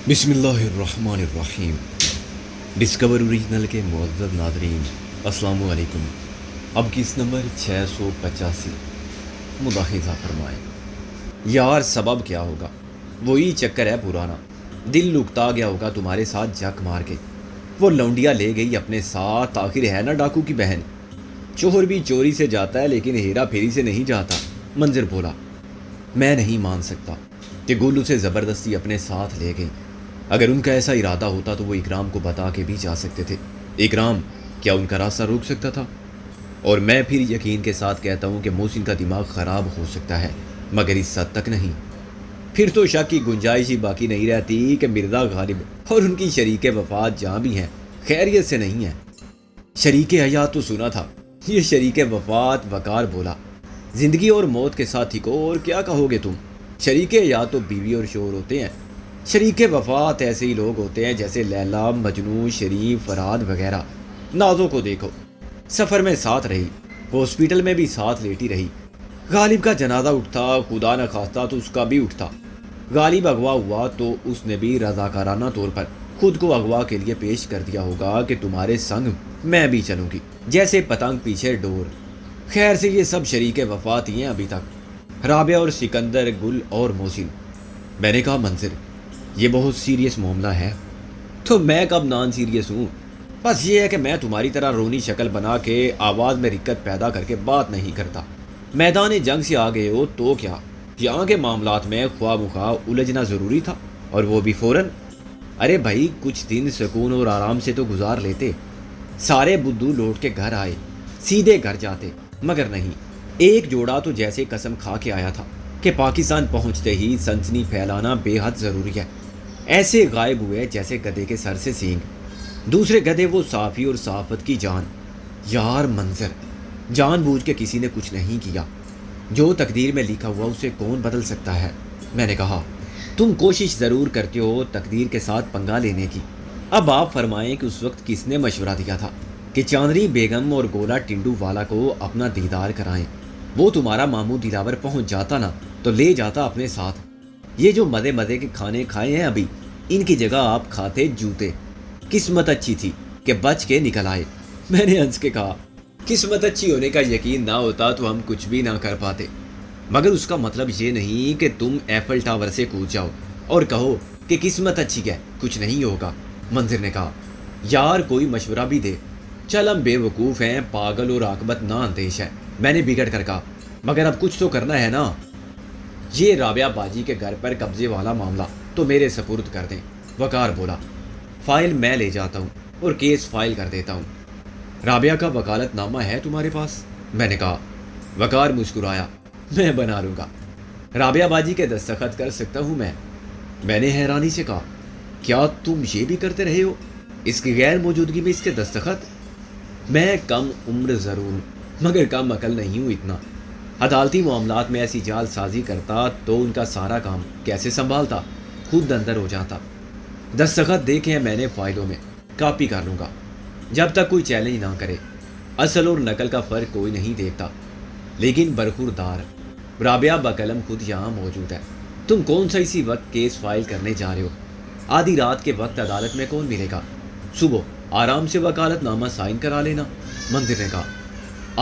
بسم اللہ الرحمن الرحیم۔ ڈسکور اوریجنل کے معزز ناظرین، السلام علیکم۔ اب کس نمبر 685 ملاحظہ فرمائیں۔ یار سبب کیا ہوگا؟ وہی چکر ہے پرانا، دل لکتا گیا ہوگا تمہارے ساتھ جک مار کے۔ وہ لونڈیا لے گئی اپنے ساتھ، آخر ہے نا ڈاکو کی بہن۔ چور بھی چوری سے جاتا ہے لیکن ہیرا پھیری سے نہیں جاتا، منظر بولا۔ میں نہیں مان سکتا کہ گل اسے زبردستی اپنے ساتھ لے گئی۔ اگر ان کا ایسا ارادہ ہوتا تو وہ اکرام کو بتا کے بھی جا سکتے تھے۔ اکرام کیا ان کا راستہ روک سکتا تھا؟ اور میں پھر یقین کے ساتھ کہتا ہوں کہ محسن کا دماغ خراب ہو سکتا ہے، مگر اس حد تک نہیں۔ پھر تو شک کی گنجائش ہی باقی نہیں رہتی کہ مرزا غالب اور ان کی شریک وفات جہاں بھی ہیں خیریت سے نہیں ہیں۔ شریک حیات تو سنا تھا، یہ شریک وفات وقار بولا۔ زندگی اور موت کے ساتھی کو اور کیا کہو گے تم؟ شریک حیات تو بیوی اور شوہر ہوتے ہیں، شریک وفات ایسے ہی لوگ ہوتے ہیں جیسے لیلا، مجنوں، شریف، فراد وغیرہ۔ نازوں کو دیکھو، سفر میں ساتھ رہی، ہاسپٹل میں بھی ساتھ لیٹی رہی۔ غالب کا جنازہ اٹھتا، خدا نہ خواستہ تو اس کا بھی اٹھتا۔ غالب اغوا ہوا تو اس نے بھی رضاکارانہ طور پر خود کو اغوا کے لیے پیش کر دیا ہوگا کہ تمہارے سنگ میں بھی چلوں گی، جیسے پتنگ پیچھے ڈور۔ خیر سے یہ سب شریک وفات ہی ہیں ابھی تک، رابعہ اور سکندر، گل اور محسن۔ میں نے کہا منظر، یہ بہت سیریس معاملہ ہے۔ تو میں کب نان سیریس ہوں؟ بس یہ ہے کہ میں تمہاری طرح رونی شکل بنا کے آواز میں رکت پیدا کر کے بات نہیں کرتا۔ میدان جنگ سے آ گئے ہو تو کیا، یہاں کے معاملات میں خواہ مخواہ الجھنا ضروری تھا، اور وہ بھی فوراً؟ ارے بھائی کچھ دن سکون اور آرام سے تو گزار لیتے۔ سارے بدو لوٹ کے گھر آئے، سیدھے گھر جاتے، مگر نہیں۔ ایک جوڑا تو جیسے قسم کھا کے آیا تھا کہ پاکستان پہنچتے ہی سنسنی پھیلانا بے حد ضروری ہے۔ ایسے غائب ہوئے جیسے گدھے کے سر سے سینگ، دوسرے گدھے وہ صافی اور صافت کی جان۔ یار منظر، جان بوجھ کے کسی نے کچھ نہیں کیا، جو تقدیر میں لکھا ہوا اسے کون بدل سکتا ہے؟ میں نے کہا تم کوشش ضرور کرتے ہو تقدیر کے ساتھ پنگا لینے کی۔ اب آپ فرمائیں کہ اس وقت کس نے مشورہ دیا تھا کہ چاندنی بیگم اور گولا ٹنڈو والا کو اپنا دیدار کرائیں؟ وہ تمہارا ماموں دلاور پہنچ جاتا نا تو لے جاتا اپنے ساتھ۔ یہ جو مزے مزے کے کھانے کھائے ہیں ابھی، ان کی جگہ آپ کھاتے جوتے۔ قسمت اچھی تھی کہ بچ کے نکل آئے۔ میں نے ہنس کے کہا قسمت اچھی ہونے کا یقین نہ ہوتا تو ہم کچھ بھی نہ کر پاتے، مگر اس کا مطلب یہ نہیں کہ تم ایفل ٹاور سے کود جاؤ اور کہو کہ قسمت اچھی ہے کچھ نہیں ہوگا۔ منظر نے کہا یار کوئی مشورہ بھی دے۔ چل ہم بے وقوف ہیں، پاگل اور عاقبت نہ اندیش ہے۔ میں نے بگڑ کر کہا مگر اب کچھ تو کرنا ہے نا۔ یہ رابعہ باجی کے گھر پر قبضے والا معاملہ تو میرے سپرد کر دیں، وقار بولا۔ فائل میں لے جاتا ہوں اور کیس فائل کر دیتا ہوں۔ رابعہ کا وکالت نامہ ہے تمہارے پاس؟ میں نے کہا۔ وقار مسکرایا، میں بنا لوں گا، رابعہ باجی کے دستخط کر سکتا ہوں میں۔ میں نے حیرانی سے کہا کیا تم یہ بھی کرتے رہے ہو، اس کی غیر موجودگی میں اس کے دستخط؟ میں کم عمر ضرور مگر کم عقل نہیں ہوں اتنا۔ عدالتی معاملات میں ایسی جال سازی کرتا تو ان کا سارا کام کیسے سنبھالتا، خود اندر ہو جاتا۔ دستخط دیکھے ہیں میں نے فائلوں میں، کاپی کر لوں گا جب تک کوئی چیلنج نہ کرے۔ اصل اور نقل کا فرق کوئی نہیں دیکھتا، لیکن برخوردار رابعہ بقلم خود یہاں موجود ہے۔ تم کون سا اسی وقت کیس فائل کرنے جا رہے ہو؟ آدھی رات کے وقت عدالت میں کون ملے گا؟ صبح آرام سے وکالت نامہ سائن کرا لینا۔ منظر نے کہا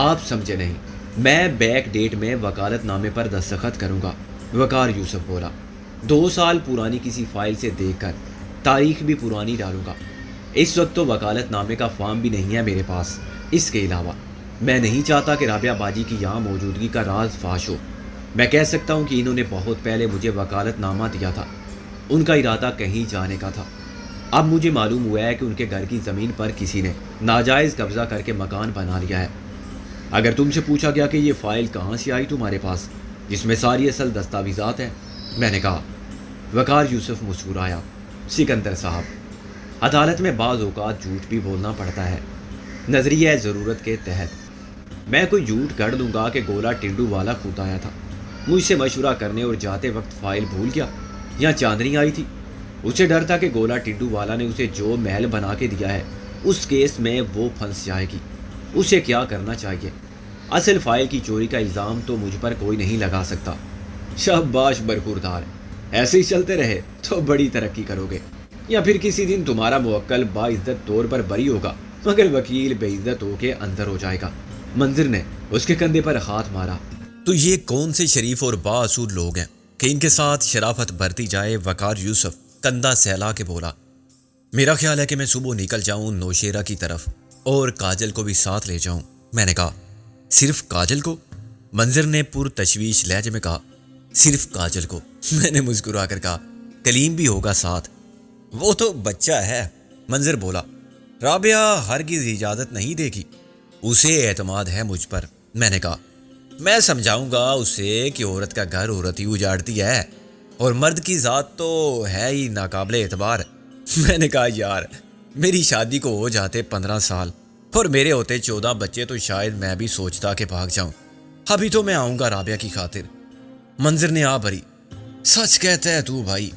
آپ سمجھے نہیں، میں بیک ڈیٹ میں وکالت نامے پر دستخط کروں گا، وقار یوسف بولا۔ 2 سال پرانی کسی فائل سے دیکھ کر تاریخ بھی پرانی ڈالوں گا۔ اس وقت تو وکالت نامے کا فارم بھی نہیں ہے میرے پاس۔ اس کے علاوہ میں نہیں چاہتا کہ رابعہ باجی کی یہاں موجودگی کا راز فاش ہو۔ میں کہہ سکتا ہوں کہ انہوں نے بہت پہلے مجھے وکالت نامہ دیا تھا، ان کا ارادہ کہیں جانے کا تھا۔ اب مجھے معلوم ہوا ہے کہ ان کے گھر کی زمین پر کسی نے ناجائز قبضہ کر کے مکان بنا لیا ہے۔ اگر تم سے پوچھا گیا کہ یہ فائل کہاں سے آئی تمہارے پاس جس میں ساری اصل دستاویزات ہیں، میں نے کہا۔ وقار یوسف مسکرایا، سکندر صاحب، عدالت میں بعض اوقات جھوٹ بھی بولنا پڑتا ہے، نظریہ ضرورت کے تحت۔ میں کوئی جھوٹ گڑھ دوں گا کہ گولا ٹنڈو والا خود آیا تھا، مجھ سے مشورہ کرنے اور جاتے وقت فائل بھول گیا، یا چاندنی آئی تھی؟ اسے ڈر تھا کہ گولا ٹنڈو والا نے اسے جو محل بنا کے دیا ہے اس کیس میں وہ پھنس جائے گی۔ اسے کیا کرنا چاہیے؟ اصل فائل کی چوری کا الزام تو مجھ پر کوئی نہیں لگا سکتا۔ شاباش برخوردار، ایسے ہی چلتے رہے تو بڑی ترقی کرو گے، یا پھر کسی دن تمہارا موکل باعزت طور پر بری ہوگا مگر وکیل بے عزت ہو کے اندر ہو جائے گا۔ منظر نے اس کے کندھے پر ہاتھ مارا۔ تو یہ کون سے شریف اور بااصول لوگ ہیں کہ ان کے ساتھ شرافت برتی جائے؟ وقار یوسف کندھا سہلا کے بولا۔ میرا خیال ہے کہ میں صبح نکل جاؤں نوشیرہ کی طرف اور کاجل کو بھی ساتھ لے جاؤں۔ میں نے کہا صرف کاجل کو؟ منظر نے پر تشویش لہجے میں کہا صرف کاجل کو؟ میں نے مسکرا کر کہا کلیم بھی ہوگا ساتھ؟ وہ تو بچہ ہے، منظر بولا، رابعہ ہرگز اجازت نہیں دے گی، اسے اعتماد ہے مجھ پر۔ میں نے کہا میں سمجھاؤں گا اسے کہ عورت کا گھر عورت ہی اجاڑتی ہے اور مرد کی ذات تو ہے ہی ناقابل اعتبار۔ میں نے کہا یار میری شادی کو ہو جاتے 15 سال اور میرے ہوتے 14 بچے تو شاید میں بھی سوچتا کہ بھاگ جاؤں، ابھی تو میں آؤں گا رابعہ کی خاطر۔ منظر نے آ بھری، سچ کہتا ہے تو بھائی،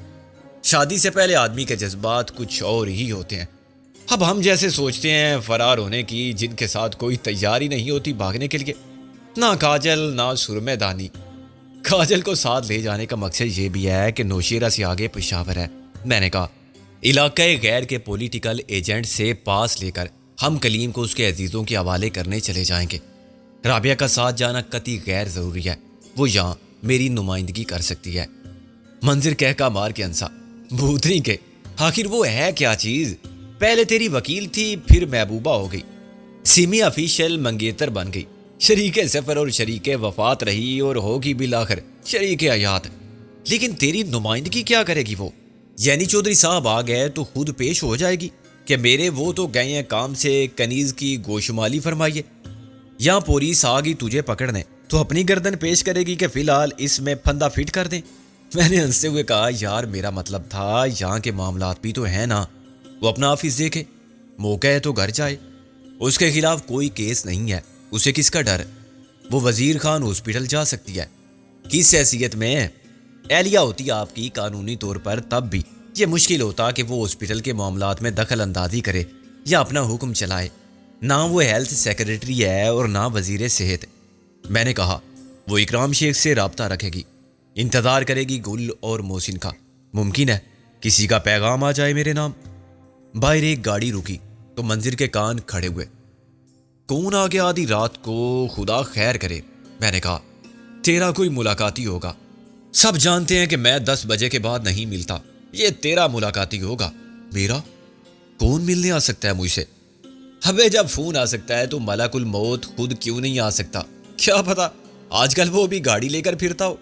شادی سے پہلے آدمی کے جذبات کچھ اور ہی ہوتے ہیں۔ اب ہم جیسے سوچتے ہیں فرار ہونے کی، جن کے ساتھ کوئی تیاری نہیں ہوتی بھاگنے کے لیے، نہ کاجل نہ سرمے دانی۔ کاجل کو ساتھ لے جانے کا مقصد یہ بھی ہے کہ نوشیرہ سے آگے پشاور ہے۔ میں نے کہا علاقۂ غیر کے پولیٹیکل ایجنٹ سے پاس لے کر ہم کلیم کو اس کے عزیزوں کے حوالے کرنے چلے جائیں گے۔ رابعہ کا ساتھ جانا قطعی غیر ضروری ہے، وہ یہاں میری نمائندگی کر سکتی ہے۔ منظر کہہ کا مار کے انسا، بھوتنی کے آخر وہ ہے کیا چیز؟ پہلے تیری وکیل تھی، پھر محبوبہ ہو گئی، سیمی آفیشل منگیتر بن گئی، شریک سفر اور شریک وفات رہی اور ہوگی بالآخر شریک حیات۔ لیکن تیری نمائندگی کیا کرے گی وہ؟ یعنی چودھری صاحب آ گئے تو خود پیش ہو جائے گی کہ میرے وہ تو گئے ہیں کام سے، کنیز کی گوشمالی فرمائیے؟ یا پولیس آ گئی تجھے پکڑنے تو اپنی گردن پیش کرے گی کہ فی الحال اس میں پھندا فٹ کر دیں؟ میں نے ہنستے ہوئے کہا یار میرا مطلب تھا یہاں کے معاملات بھی تو ہیں نا، وہ اپنا آفس دیکھے، موقع ہے تو گھر جائے، اس کے خلاف کوئی کیس نہیں ہے، اسے کس کا ڈر؟ وہ وزیر خان ہاسپٹل جا سکتی ہے۔ کس حیثیت میں؟ اہلیہ ہوتی آپ کی قانونی طور پر، تب بھی یہ مشکل ہوتا کہ وہ ہاسپٹل کے معاملات میں دخل اندازی کرے یا اپنا حکم چلائے۔ نہ وہ ہیلتھ سیکرٹری ہے اور نہ وزیر صحت۔ میں نے کہا وہ اکرام شیخ سے رابطہ رکھے گی، انتظار کرے گی گل اور محسن کا، ممکن ہے کسی کا پیغام آ جائے میرے نام۔ باہر ایک گاڑی رکی تو منظر کے کان کھڑے ہوئے۔ کون آ گیا آدھی رات کو؟ خدا خیر کرے۔ میں نے کہا تیرا کوئی ملاقاتی ہوگا، سب جانتے ہیں کہ میں 10 بجے کے بعد نہیں ملتا، یہ تیرا ملاقاتی ہوگا۔ میرا؟ کون ملنے آ سکتا ہے مجھ سے؟ ابے جب فون آ سکتا ہے تو ملک الموت خود کیوں نہیں آ سکتا؟ کیا پتا آج کل وہ بھی گاڑی لے کر پھرتا ہو۔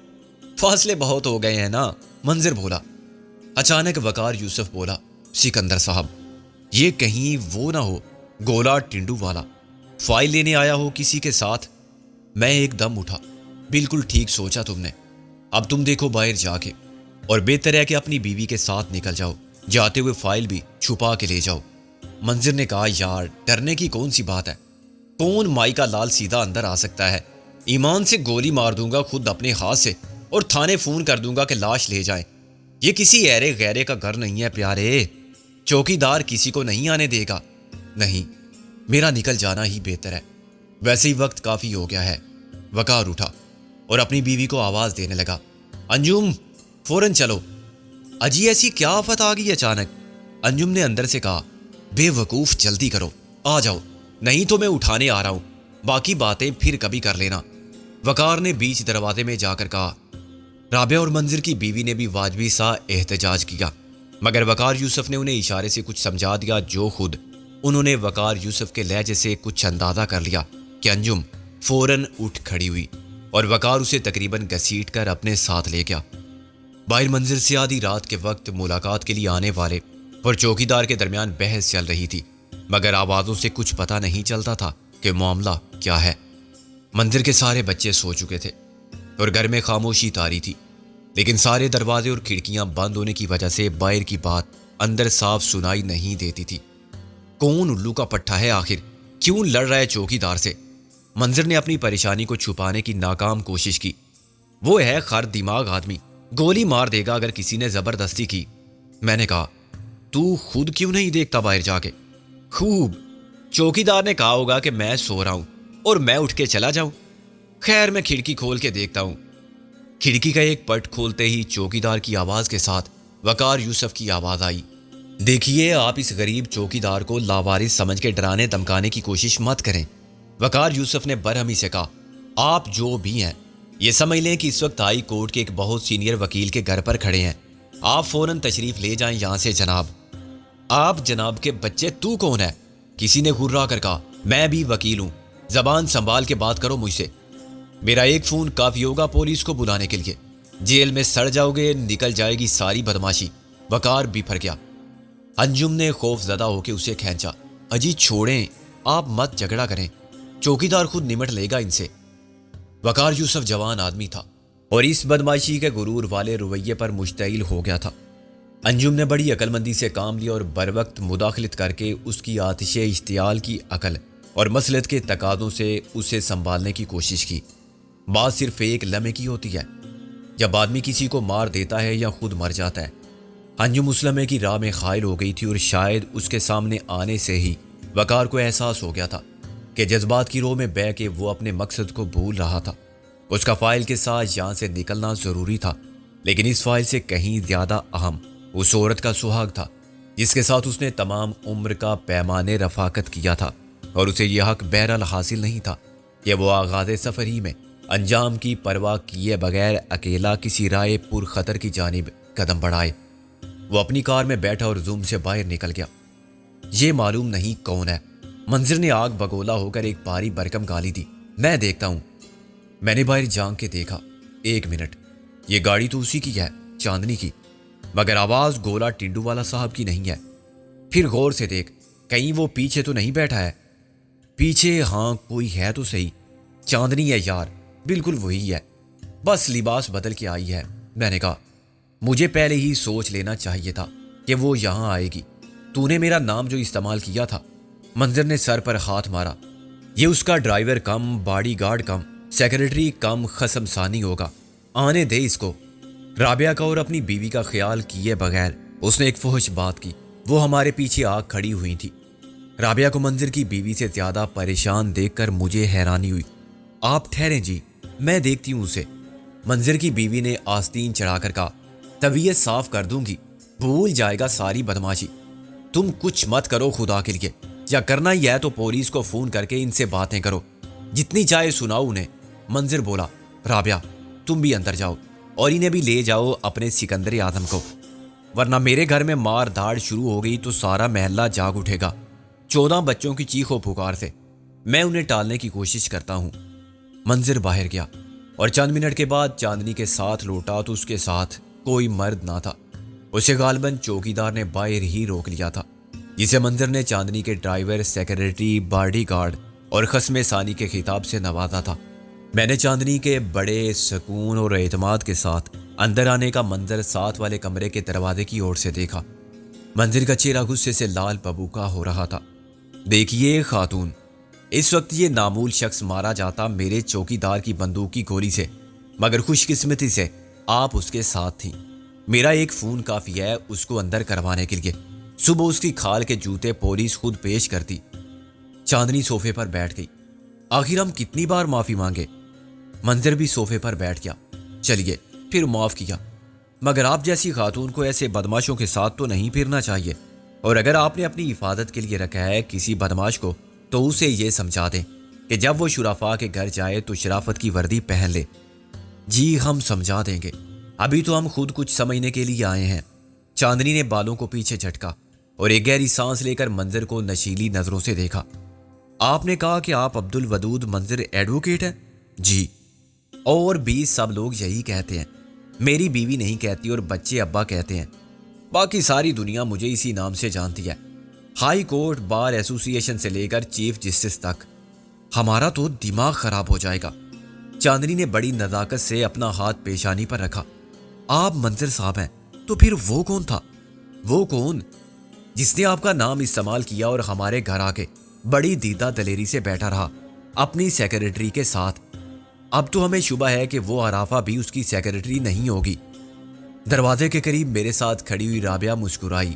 فاصلے بہت ہو گئے ہیں نا، منظر بولا۔ اچانک وقار یوسف بولا، سکندر صاحب یہ کہیں وہ نہ ہو گولا ٹنڈو والا، فائل لینے آیا ہو کسی کے ساتھ؟ میں ایک دم اٹھا، بالکل ٹھیک سوچا تم نے، اب تم دیکھو باہر جا کے، اور بہتر ہے کہ اپنی بیوی کے ساتھ نکل جاؤ، جاتے ہوئے فائل بھی چھپا کے لے جاؤ۔ منظر نے کہا یار ڈرنے کی کون سی بات ہے، کون مائی کا لال سیدھا اندر آ سکتا ہے؟ ایمان سے گولی مار دوں گا خود اپنے ہاتھ سے اور تھانے فون کر دوں گا کہ لاش لے جائیں۔ یہ کسی ایرے غیرے کا گھر نہیں ہے پیارے، چوکی دار کسی کو نہیں آنے دے گا۔ نہیں، میرا نکل جانا ہی بہتر ہے، ویسے ہی وقت کافی ہو گیا ہے۔ وقار اٹھا اور اپنی بیوی کو آواز دینے لگا، انجم فوراً چلو۔ اجی ایسی کیا آفت آ گئی اچانک؟ انجم نے اندر سے کہا، بے وقوف جلدی کرو، آ جاؤ، نہیں تو میں اٹھانے آ رہا ہوں، باقی باتیں پھر کبھی کر لینا۔ وقار نے بیچ دروازے میں جا کر کہا۔ رابعہ اور منظر کی بیوی نے بھی واجبی سا احتجاج کیا، مگر وقار یوسف نے انہیں اشارے سے کچھ سمجھا دیا، جو خود انہوں نے وقار یوسف کے لہجے سے کچھ اندازہ کر لیا کہ انجم فوراً اٹھ کھڑی ہوئی اور وقار اسے تقریباً گھسیٹ کر اپنے ساتھ لے گیا۔ باہر منظر سے آدھی رات کے وقت ملاقات کے لیے آنے والے اور چوکیدار کے درمیان بحث چل رہی تھی، مگر آوازوں سے کچھ پتہ نہیں چلتا تھا کہ معاملہ کیا ہے۔ منظر کے سارے بچے سو چکے تھے اور گھر میں خاموشی طاری تھی، لیکن سارے دروازے اور کھڑکیاں بند ہونے کی وجہ سے باہر کی بات اندر صاف سنائی نہیں دیتی تھی۔ کون الو کا پٹھا ہے آخر؟ کیوں لڑ رہا ہے چوکیدار سے؟ منظر نے اپنی پریشانی کو چھپانے کی ناکام کوشش کی۔ وہ ہے خر دماغ آدمی، گولی مار دے گا اگر کسی نے زبردستی کی۔ میں نے کہا تو خود کیوں نہیں دیکھتا باہر جا کے؟ خوب، چوکیدار نے کہا ہوگا کہ میں سو رہا ہوں اور میں اٹھ کے چلا جاؤں۔ خیر میں کھڑکی کھول کے دیکھتا ہوں۔ کھڑکی کا ایک پٹ کھولتے ہی چوکیدار کی آواز کے ساتھ وقار یوسف کی آواز آئی، دیکھیے آپ اس غریب چوکیدار کو لاوارث سمجھ کے ڈرانے دمکانے کی کوشش مت کریں۔ وقار یوسف نے برہمی سے کہا، آپ جو بھی ہیں یہ سمجھ لیں کہ اس وقت ہائی کورٹ کے ایک بہت سینئر وکیل کے گھر پر کھڑے ہیں، آپ فوراً تشریف لے جائیں یہاں سے جناب۔ آپ جناب کے بچے، تو کون ہے؟ کسی نے غرا کر کہا، میں بھی وکیل ہوں، زبان سنبھال کے بات کرو مجھ سے، میرا ایک فون کافی ہوگا پولیس کو بلانے کے لیے، جیل میں سڑ جاؤ گے، نکل جائے گی ساری بدماشی۔ وقار بھی پھر گیا۔ انجم نے خوف زدہ ہو کے اسے کھینچا، اجی چھوڑیں، آپ مت جھگڑا کریں، چوکیدار خود نمٹ لے گا ان سے۔ وقار یوسف جوان آدمی تھا اور اس بدماشی کے غرور والے رویے پر مشتعل ہو گیا تھا۔ انجم نے بڑی عقل مندی سے کام لیا اور بروقت مداخلت کر کے اس کی آتش اشتعال کی عقل اور مسلط کے تقاضوں سے اسے سنبھالنے کی کوشش کی۔ بات صرف ایک لمحے کی ہوتی ہے، جب آدمی کسی کو مار دیتا ہے یا خود مر جاتا ہے۔ انجم اس لمحے کی راہ میں خائل ہو گئی تھی اور شاید اس کے سامنے آنے سے ہی وقار کو احساس ہو گیا تھا کہ جذبات کی رو میں بہہ کے وہ اپنے مقصد کو بھول رہا تھا۔ اس کا فائل کے ساتھ یہاں سے نکلنا ضروری تھا، لیکن اس فائل سے کہیں زیادہ اہم اس عورت کا سہاگ تھا جس کے ساتھ اس نے تمام عمر کا پیمانے رفاقت کیا تھا، اور اسے یہ حق بہرحال حاصل نہیں تھا کہ وہ آغاز سفر ہی میں انجام کی پرواہ کیے بغیر اکیلا کسی رائے پر خطر کی جانب قدم بڑھائے۔ وہ اپنی کار میں بیٹھا اور زوم سے باہر نکل گیا۔ یہ معلوم نہیں کون ہے، منظر نے آگ بگولا ہو کر ایک بھاری برکم گالی دی، میں دیکھتا ہوں۔ میں نے باہر جھانک کے دیکھا، 1 منٹ، یہ گاڑی تو اسی کی ہے، چاندنی کی، مگر آواز گولا ٹنڈو والا صاحب کی نہیں ہے۔ پھر غور سے دیکھ، کہیں وہ پیچھے تو نہیں بیٹھا ہے؟ پیچھے ہاں کوئی ہے تو صحیح، چاندنی ہے یار، بالکل وہی ہے، بس لباس بدل کے آئی ہے۔ میں نے کہا، مجھے پہلے ہی سوچ لینا چاہیے تھا کہ وہ یہاں آئے گی، تو نے میرا نام جو استعمال کیا تھا۔ منظر نے سر پر ہاتھ مارا، یہ اس کا ڈرائیور کم باڈی گارڈ کم سیکرٹری کم خصم ثانی ہوگا، آنے دے اس کو۔ رابعہ کا اور اپنی بیوی کا خیال کیے بغیر اس نے ایک فحش بات کی، وہ ہمارے پیچھے آ کھڑی ہوئی تھی۔ رابعہ کو منظر کی بیوی سے زیادہ پریشان دیکھ کر مجھے حیرانی ہوئی۔ آپ ٹھہریں جی، میں دیکھتی ہوں اسے۔ منظر کی بیوی نے آستین چڑھا کر کہا، طبیعت صاف کر دوں گی، بھول جائے گا ساری بدماشی۔ تم کچھ مت کرو خدا کے لیے، یا کرنا ہی ہے تو پولیس کو فون کر کے ان سے باتیں کرو، جتنی چاہے سناؤ انہیں۔ منظر بولا، رابعہ تم بھی اندر جاؤ اور انہیں بھی لے جاؤ اپنے سکندر اعظم کو، ورنہ میرے گھر میں مار دھاڑ شروع ہو گئی تو سارا محلہ جاگ اٹھے گا۔ 14 بچوں کی چیخ و پکار سے میں انہیں ٹالنے کی کوشش کرتا ہوں۔ منظر باہر گیا اور چند منٹ کے بعد چاندنی کے ساتھ لوٹا تو اس کے ساتھ کوئی مرد نہ تھا۔ اسے غالباً چوکیدار نے باہر ہی روک لیا تھا، جسے منظر نے چاندنی کے ڈرائیور، سیکرٹری، باڈی گارڈ اور خصم ثانی کے خطاب سے نوازا تھا۔ میں نے چاندنی کے بڑے سکون اور اعتماد کے ساتھ اندر آنے کا منظر ساتھ والے کمرے کے دروازے کی اور سے دیکھا۔ منظر کا چہرہ غصے سے لال ببوکا ہو رہا تھا۔ دیکھیے خاتون، اس وقت یہ معمول شخص مارا جاتا میرے چوکیدار کی بندوق کی گولی سے، مگر خوش قسمتی سے آپ اس کے ساتھ تھیں۔ میرا ایک فون کافی ہے اس کو اندر کروانے کے لیے، صبح اس کی کھال کے جوتے پولیس خود پیش کرتی۔ چاندنی صوفے پر بیٹھ گئی۔ آخر ہم کتنی بار معافی مانگے؟ منظر بھی صوفے پر بیٹھ گیا۔ چلیے پھر معاف کیا، مگر آپ جیسی خاتون کو ایسے بدماشوں کے ساتھ تو نہیں پھرنا چاہیے، اور اگر آپ نے اپنی حفاظت کے لیے رکھا ہے کسی بدماش کو تو اسے یہ سمجھا دیں کہ جب وہ شرفاء کے گھر جائے تو شرافت کی وردی پہن لے۔ جی ہم سمجھا دیں گے، ابھی تو ہم خود کچھ سمجھنے کے لیے آئے ہیں۔ چاندنی نے بالوں کو پیچھے جھٹکا اور ایک گہری سانس لے کر منظر کو نشیلی نظروں سے دیکھا۔ آپ نے کہا کہ آپ عبد الودود منظر ایڈوکیٹ ہیں؟ جی، اور بھی سب لوگ یہی کہتے ہیں، میری بیوی نہیں کہتی اور بچے ابا کہتے ہیں، باقی ساری دنیا مجھے اسی نام سے جانتی ہے، ہائی کورٹ بار ایسوسی ایشن سے لے کر چیف جسٹس تک۔ ہمارا تو دماغ خراب ہو جائے گا۔ چاندنی نے بڑی نزاکت سے اپنا ہاتھ پیشانی پر رکھا۔ آپ منظر صاحب ہیں تو پھر وہ کون تھا؟ وہ کون جس نے آپ کا نام استعمال کیا اور ہمارے گھر آ کے بڑی دیدہ دلیری سے بیٹھا رہا اپنی سیکرٹری کے ساتھ؟ اب تو ہمیں شبہ ہے کہ وہ عرافہ بھی اس کی سیکرٹری نہیں ہوگی۔ دروازے کے قریب میرے ساتھ کھڑی ہوئی رابعہ مسکرائی،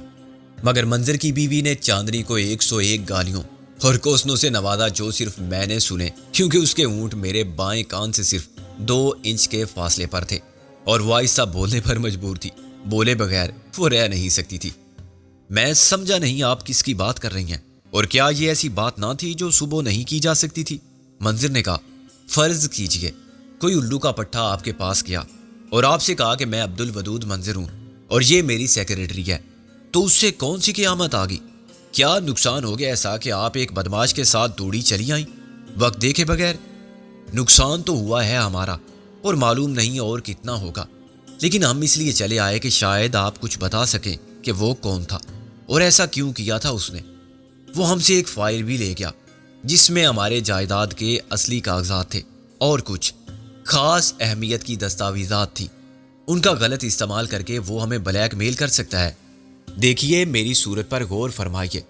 مگر منظر کی بیوی نے چاندنی کو 101 گالیوں اور کوسنوں سے نوازا جو صرف میں نے سنے، کیونکہ اس کے اونٹ میرے بائیں کان سے صرف 2 انچ کے فاصلے پر تھے۔ اور وہ آہستہ بولنے پر مجبور تھی. بولے بغیر وہ رہ نہیں سکتی تھی. میں سمجھا نہیں آپ کس کی بات کر رہی ہیں, اور کیا یہ ایسی بات نہ تھی جو صبح نہیں کی جا سکتی تھی؟ منظر نے کہا, فرض کیجئے کوئی الو کا پٹھا آپ کے پاس گیا اور آپ سے کہا کہ میں عبد الودود منظر ہوں اور یہ میری سیکریٹری ہے, تو اس سے کون سی قیامت آ گئی؟ کیا نقصان ہو گیا ایسا کہ آپ ایک بدماش کے ساتھ دوڑی چلی آئیں وقت دیکھے بغیر؟ نقصان تو ہوا ہے ہمارا, اور معلوم نہیں اور کتنا ہوگا, لیکن ہم اس لیے چلے آئے کہ شاید آپ کچھ بتا سکیں کہ وہ کون تھا اور ایسا کیوں کیا تھا اس نے. وہ ہم سے ایک فائل بھی لے گیا جس میں ہمارے جائیداد کے اصلی کاغذات تھے اور کچھ خاص اہمیت کی دستاویزات تھی. ان کا غلط استعمال کر کے وہ ہمیں بلیک میل کر سکتا ہے. دیکھیے میری صورت پر غور فرمائیے,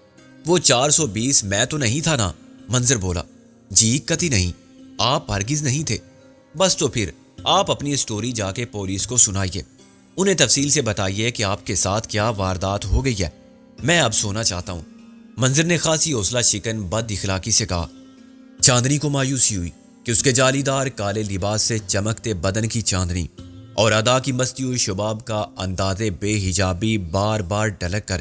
وہ 420 میں تو نہیں تھا نا؟ منظر بولا, جی قطعی نہیں, آپ ہرگز نہیں تھے. بس تو پھر آپ اپنی اسٹوری جا کے پولیس کو سنائیے, انہیں تفصیل سے بتائیے کہ آپ کے ساتھ کیا واردات ہو گئی ہے. میں اب سونا چاہتا ہوں. منظر نے خاصی حوصلہ شکن بد اخلاقی سے کہا. چاندنی کو مایوسی ہوئی کہ اس کے جالی دار کالے لباس سے چمکتے بدن کی چاندنی اور ادا کی مستی ہوئی شباب کا انداز بے حجابی بار بار ڈھلک کر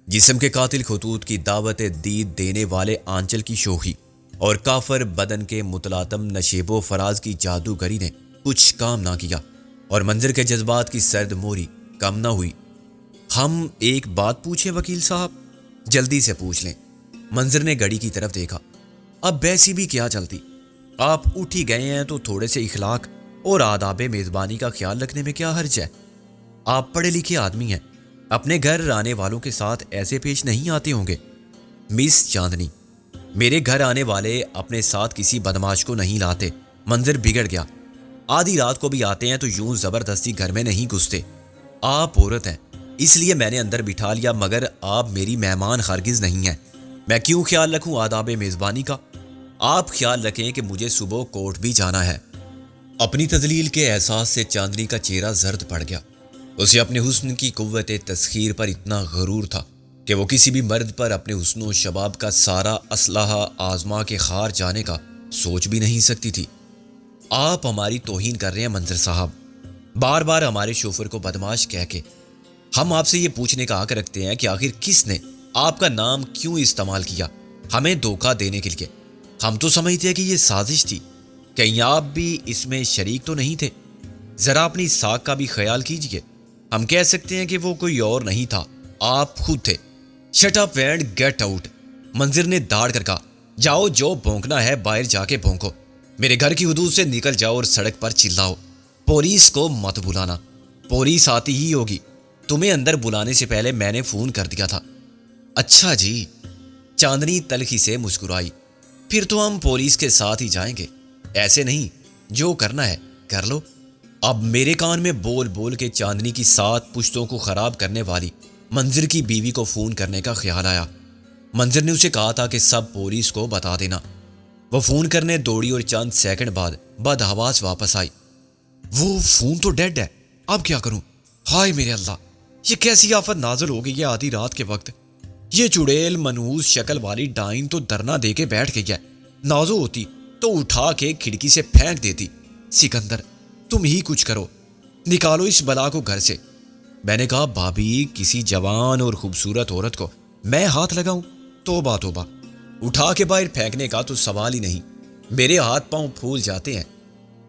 جسم کے قاتل خطوط کی دعوت دید دینے والے آنچل کی شوخی اور کافر بدن کے متلاطم نشیب و فراز کی جادوگری نے کچھ کام نہ کیا, اور منظر کے جذبات کی سرد موری کم نہ ہوئی. ہم ایک بات پوچھیں وکیل صاحب؟ جلدی سے پوچھ لیں. منظر نے گھڑی کی طرف دیکھا. اب ویسی بھی کیا چلتی, آپ اٹھ ہی گئے ہیں تو تھوڑے سے اخلاق اور آداب میزبانی کا خیال رکھنے میں کیا حرج ہے؟ آپ پڑھے لکھے آدمی ہیں, اپنے گھر آنے والوں کے ساتھ ایسے پیش نہیں آتے ہوں گے. مس چاندنی, میرے گھر آنے والے اپنے ساتھ کسی بدماش کو نہیں لاتے. منظر بگڑ گیا. آدھی رات کو بھی آتے ہیں تو یوں زبردستی گھر میں نہیں گھستے. آپ عورت ہیں اس لیے میں نے اندر بٹھا لیا, مگر آپ میری مہمان ہرگز نہیں ہیں. میں کیوں خیال رکھوں آداب میزبانی کا؟ آپ خیال رکھیں کہ مجھے صبح کورٹ بھی جانا ہے. اپنی تذلیل کے احساس سے چاندنی کا چہرہ زرد پڑ گیا. اسے اپنے حسن کی قوت تسخیر پر اتنا غرور تھا کہ وہ کسی بھی مرد پر اپنے حسن و شباب کا سارا اسلحہ آزما کے خار جانے کا سوچ بھی نہیں سکتی تھی. آپ ہماری توہین کر رہے ہیں منظر صاحب, بار بار ہمارے شوفر کو بدماش کہہ کے. ہم آپ سے یہ پوچھنے کا حق رکھتے ہیں کہ آخر کس نے آپ کا نام کیوں استعمال کیا ہمیں دھوکہ دینے کے لیے؟ ہم تو سمجھتے ہیں کہ یہ سازش تھی. کہیں آپ بھی اس میں شریک تو نہیں تھے؟ ذرا اپنی ساکھ کا بھی خیال کیجیے. ہم کہہ سکتے ہیں کہ وہ کوئی اور نہیں تھا, آپ خود تھے. Shut up and get out. منظر نے داڑ کر کہا, جاؤ جو بھونکنا ہے باہر جا کے بھونکو. میرے گھر کی حدود سے نکل جاؤ اور سڑک پر چلاؤ. پولیس کو مت بلانا, پولیس آتی ہی ہوگی. تمہیں اندر بلانے سے پہلے میں نے فون کر دیا تھا. اچھا جی. چاندنی تلخی سے مسکرائی. پھر تو ہم پولیس کے ساتھ ہی جائیں گے. ایسے نہیں, جو کرنا ہے کر لو. اب میرے کان میں بول بول کے چاندنی کی 7 پشتوں کو خراب کرنے والی منظر کی بیوی کو فون کرنے کا خیال آیا. منظر نے اسے کہا تھا کہ سب پولیس کو بتا دینا. وہ فون کرنے دوڑی اور چند سیکنڈ بعد بدحواس واپس آئی. وہ فون تو ڈیڈ ہے, اب کیا کروں؟ ہائے میرے اللہ, یہ کیسی آفت نازل ہو گئی ہے آدھی رات کے وقت. یہ چڑیل منحوس شکل والی ڈائن تو دھرنا دے کے بیٹھ گئی ہے. نازو ہوتی تو اٹھا کے کھڑکی سے پھینک دیتی. سکندر تم ہی کچھ کرو, نکالو اس بلا کو گھر سے. میں نے کہا بھابھی کسی جوان اور خوبصورت عورت کو میں ہاتھ لگاؤں؟ توبہ توبہ, اٹھا کے باہر پھینکنے کا تو سوال ہی نہیں. میرے ہاتھ پاؤں پھول جاتے ہیں.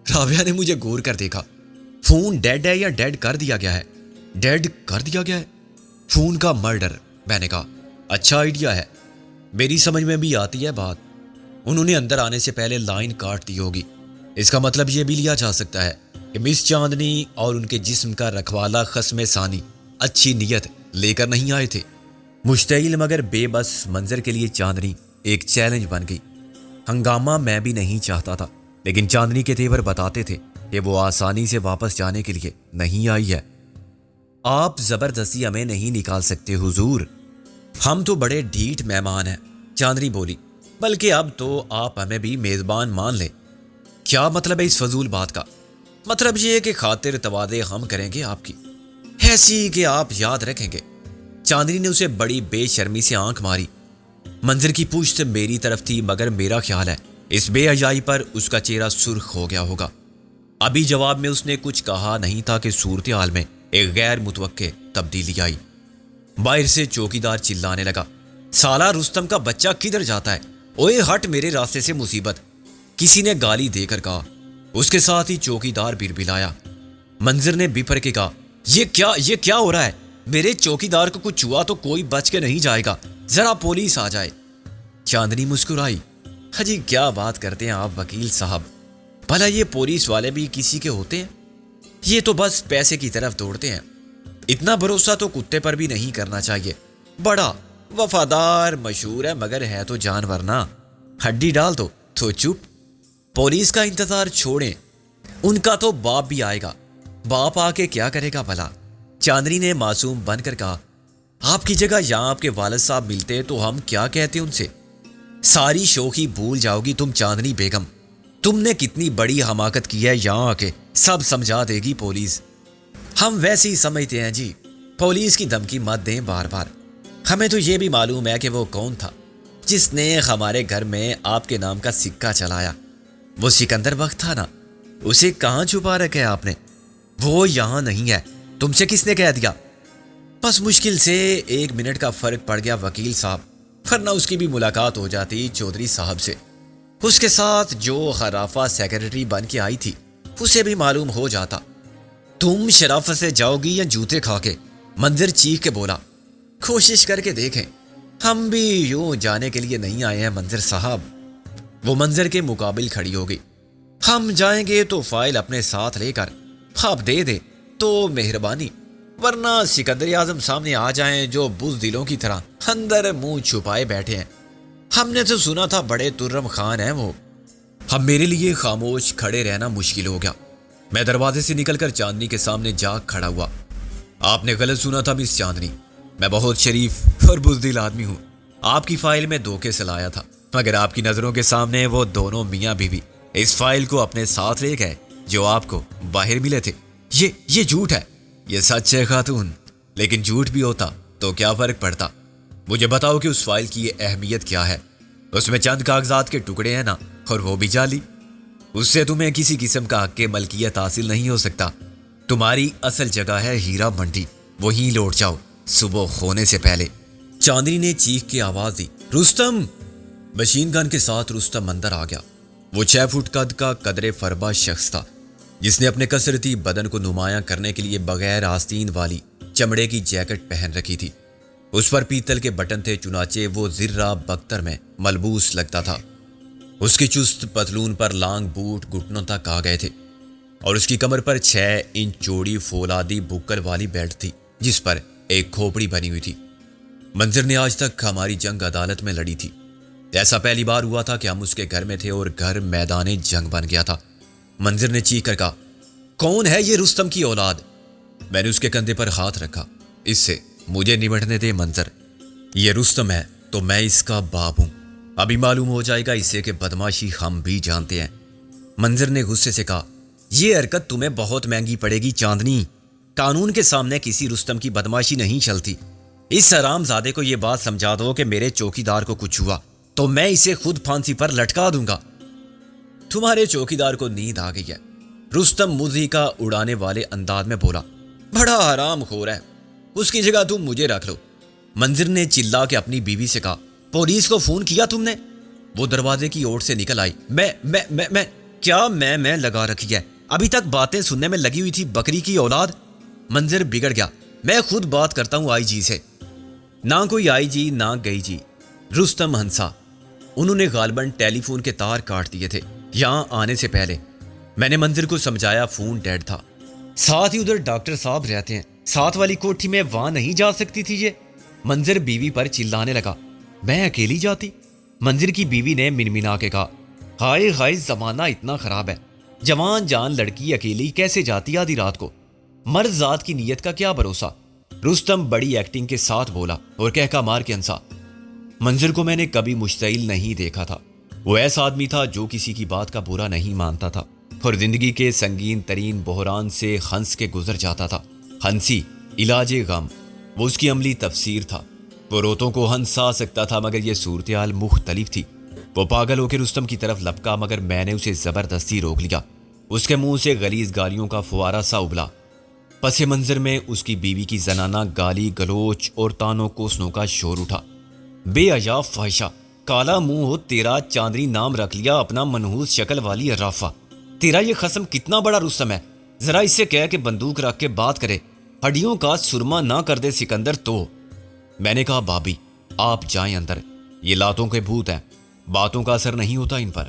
رابعہ نے مجھے غور کر دیکھا. فون ڈیڈ ہے یا ڈیڈ کر دیا گیا ہے؟ ڈیڈ کر دیا گیا ہے. فون کا مرڈر. میں نے کہا اچھا آئیڈیا ہے, میری سمجھ میں بھی آتی ہے بات. انہوں نے اندر آنے سے پہلے لائن کاٹ دی ہوگی. اس کا مطلب یہ بھی لیا جا سکتا ہے کہ مس چاندنی اور ان کے جسم کا رکھوالا خصم ثانی اچھی نیت لے کر نہیں آئے تھے. مشتعل مگر بے بس منظر کے لیے چاندنی ایک چیلنج بن گئی. ہنگامہ میں بھی نہیں چاہتا تھا, لیکن چاندنی کے تیور بتاتے تھے کہ وہ آسانی سے واپس جانے کے لیے نہیں آئی ہے. آپ زبردستی ہمیں نہیں نکال سکتے حضور, ہم تو بڑے ڈھیٹ مہمان ہیں. چاندنی بولی, بلکہ اب تو آپ ہمیں بھی میزبان مان لیں. کیا مطلب ہے اس فضول بات کا؟ مطلب یہ ہے کہ خاطر تواضع ہم کریں گے آپ کی, ایسی کہ آپ یاد رکھیں گے. چاندنی نے اسے بڑی بے شرمی سے آنکھ ماری. منظر کی پوچھ میری طرف تھی, مگر میرا خیال ہے اس بے حیائی پر اس کا چہرہ سرخ ہو گیا ہوگا. ابھی جواب میں اس نے کچھ کہا نہیں تھا کہ صورتحال میں ایک غیر متوقع تبدیلی آئی۔ باہر سے چوکیدار چلانے لگا، سالہ رستم کا بچہ کدھر جاتا ہے؟ اوئے ہٹ میرے راستے سے مصیبت، کسی نے گالی دے کر کہا۔ اس کے ساتھ ہی چوکیدار بربلایا۔ منظر نے بپر کے کہا، یہ کیا ہو رہا ہے؟ میرے چوکیدار کو کچھ ہوا تو کوئی بچ کے نہیں جائے گا، ذرا پولیس آ جائے۔ چاندنی مسکرائی، حجی کیا بات کرتے ہیں آپ وکیل صاحب، بھلا یہ پولیس والے بھی کسی کے ہوتے ہیں؟ یہ تو بس پیسے کی طرف دوڑتے ہیں، اتنا بھروسہ تو کتے پر بھی نہیں کرنا چاہیے، بڑا وفادار مشہور ہے مگر ہے تو جانور نا، ہڈی ڈال دو تو چپ۔ پولیس کا انتظار چھوڑیں، ان کا تو باپ بھی آئے گا، باپ آ کے کیا کرے گا بھلا؟ چاندنی نے معصوم بن کر کہا، آپ کی جگہ یہاں آپ کے والد صاحب ملتے تو ہم کیا کہتے ان سے؟ ساری شوخی بھول جاؤ گی تم چاندنی بیگم، تم نے کتنی بڑی حماقت کی ہے، یہاں آ کے سب سمجھا دے گی پولیس۔ ہم ویسے ہی سمجھتے ہیں جی، پولیس کی دھمکی مت دیں بار بار، ہمیں تو یہ بھی معلوم ہے کہ وہ کون تھا جس نے ہمارے گھر میں آپ کے نام کا سکہ چلایا، وہ سکندر بخت تھا نا، اسے کہاں چھپا رکھا ہے آپ نے؟ وہ یہاں نہیں ہے، تم سے کس نے کہہ دیا؟ بس مشکل سے 1 منٹ کا فرق پڑ گیا وکیل صاحب، ورنہ اس کی بھی ملاقات ہو جاتی چودھری صاحب سے، اس کے ساتھ جو خرافہ سیکرٹری بن کے آئی تھی اسے بھی معلوم ہو جاتا۔ تم شرافت سے جاؤ گی یا جوتے کھا کے؟ منظر چیخ کے بولا۔ کوشش کر کے دیکھیں، ہم بھی یوں جانے کے لیے نہیں آئے ہیں منظر صاحب۔ وہ منظر کے مقابل کھڑی ہو گئی۔ ہم جائیں گے تو فائل اپنے ساتھ لے کر آپ دے دیں تو مہربانی، ورنہ سکندر اعظم سامنے آ جائیں جو بزدلوں کی طرح اندر منہ چھپائے بیٹھے ہیں۔ ہم نے تو سنا تھا بڑے ترم خان ہیں وہ۔ اب میرے لیے خاموش کھڑے رہنا مشکل ہو گیا۔ میں دروازے سے نکل کر چاندنی کے سامنے جا کھڑا ہوا۔ آپ نے غلط سنا تھا مس چاندنی، میں بہت شریف اور بزدل آدمی ہوں۔ آپ کی فائل میں دھوکے سے لایا تھا، مگر آپ کی نظروں کے سامنے وہ دونوں میاں بیوی اس فائل کو اپنے ساتھ لے گئے جو آپ کو باہر ملے تھے۔ یہ جھوٹ ہے، یہ سچ ہے خاتون، لیکن جھوٹ بھی ہوتا تو کیا فرق پڑتا؟ مجھے بتاؤ کہ اس فائل کی یہ اہمیت کیا ہے؟ اس میں چند کاغذات کے ٹکڑے ہیں نا، اور وہ بھی جعلی۔ اس سے تمہیں کسی قسم کا حق ملکیت حاصل نہیں ہو سکتا۔ تمہاری اصل جگہ ہے ہیرا منڈی، وہیں لوٹ جاؤ صبح ہونے سے پہلے۔ چاندنی نے چیخ کے آواز دی، رستم! مشین گن کے ساتھ رستم اندر آ گیا۔ وہ 6 فٹ قد کا قدرے فربا شخص تھا جس نے اپنے کثرتی بدن کو نمایاں کرنے کے لیے بغیر آستین والی چمڑے کی جیکٹ پہن رکھی تھی۔ اس پر پیتل کے بٹن تھے، چنانچہ وہ زرہ بختر میں ملبوس لگتا تھا۔ اس کی چست پتلون پر لانگ بوٹ گھٹنوں تک آ گئے تھے اور اس کی کمر پر 6 انچ چوڑی فولادی بکر والی بیلٹ تھی جس پر ایک کھوپڑی بنی ہوئی تھی۔ منظر نے آج تک ہماری جنگ عدالت میں لڑی تھی، ایسا پہلی بار ہوا تھا کہ ہم اس کے گھر میں تھے اور گھر میدان جنگ بن گیا تھا۔ منظر نے چیخ کر کہا، کون ہے یہ رستم کی اولاد؟ میں نے اس کے کندھے پر ہاتھ رکھا، اس سے مجھے نمٹنے دے منظر، یہ رستم ہے تو میں اس کا باپ ہوں، ابھی معلوم ہو جائے گا اسے کہ بدماشی ہم بھی جانتے ہیں۔ منظر نے غصے سے کہا، یہ حرکت تمہیں بہت مہنگی پڑے گی چاندنی، قانون کے سامنے کسی رستم کی بدماشی نہیں چلتی۔ اس حرام زادے کو یہ بات سمجھا دو کہ میرے چوکیدار کو کچھ ہوا تو میں اسے خود پھانسی پر لٹکا دوں گا۔ تمہارے چوکیدار کو نیند آ گئی ہے، رستم مزی کا اڑانے والے انداز میں بولا، بڑا حرام خور ہے، اس کی جگہ تم مجھے رکھ لو۔ منظر نے چلا کے اپنی بیوی سے کہا، پولیس کو فون کیا تم نے؟ وہ دروازے کی اوٹ سے نکل آئی۔ میں لگا رکھی ہے، ابھی تک باتیں سننے میں لگی ہوئی تھی بکری کی اولاد۔ منظر بگڑ گیا، میں خود بات کرتا ہوں آئی جی سے۔ نہ کوئی آئی جی نہ گئی جی، رستم ہنسا۔ انہوں نے غالباً ٹیلی فون کے تار کاٹ دیے تھے یہاں آنے سے پہلے۔ میں نے منظر کو سمجھایا فون ڈیڈ تھا، ساتھ ہی ادھر ڈاکٹر صاحب رہتے ہیں، ساتھ والی کوٹھی میں وہاں نہیں جا سکتی تھی یہ؟ منظر بیوی پر چلانے لگا، میں اکیلی جاتی؟ منظر کی بیوی نے منمنا کے کہا، ہائے ہائے زمانہ اتنا خراب ہے، جوان جان لڑکی اکیلی کیسے جاتی آدھی رات کو؟ مرد ذات کی نیت کا کیا بھروسہ؟ رستم بڑی ایکٹنگ کے ساتھ بولا اور کہکا مار کے ہنسا۔ منظر کو میں نے کبھی مشتعل نہیں دیکھا تھا، وہ ایسا آدمی تھا جو کسی کی بات کا برا نہیں مانتا تھا اور زندگی کے سنگین ترین بحران سے ہنس کے گزر جاتا تھا۔ ہنسی علاج غم، وہ اس کی عملی تفسیر تھا۔ وہ روتوں کو ہنسا سکتا تھا مگر یہ صورتحال مختلف تھی۔ وہ پاگل ہو کے رستم کی طرف لپکا مگر میں نے اسے زبردستی روک لیا۔ اس کے منہ سے غلیظ گالیوں کا فوارہ سا ابلا۔ پس منظر میں اس کی بیوی کی زنانہ گالی گلوچ اور تانوں کوسنوں کا شور اٹھا۔ بے حیا فاحشہ، کالا منہ ہو تیرا، چاندنی نام رکھ لیا اپنا منحوس شکل والی ارافہ۔ تیرا یہ خصم کتنا بڑا رستم ہے، ذرا اس سے کہہ کہ بندوق رکھ کے بات کرے، ہڈیوں کا سرما نہ کر دے سکندر تو۔ میں نے کہا بابی آپ جائیں اندر، یہ لاتوں کے بھوت ہیں، باتوں کا اثر نہیں ہوتا ان پر۔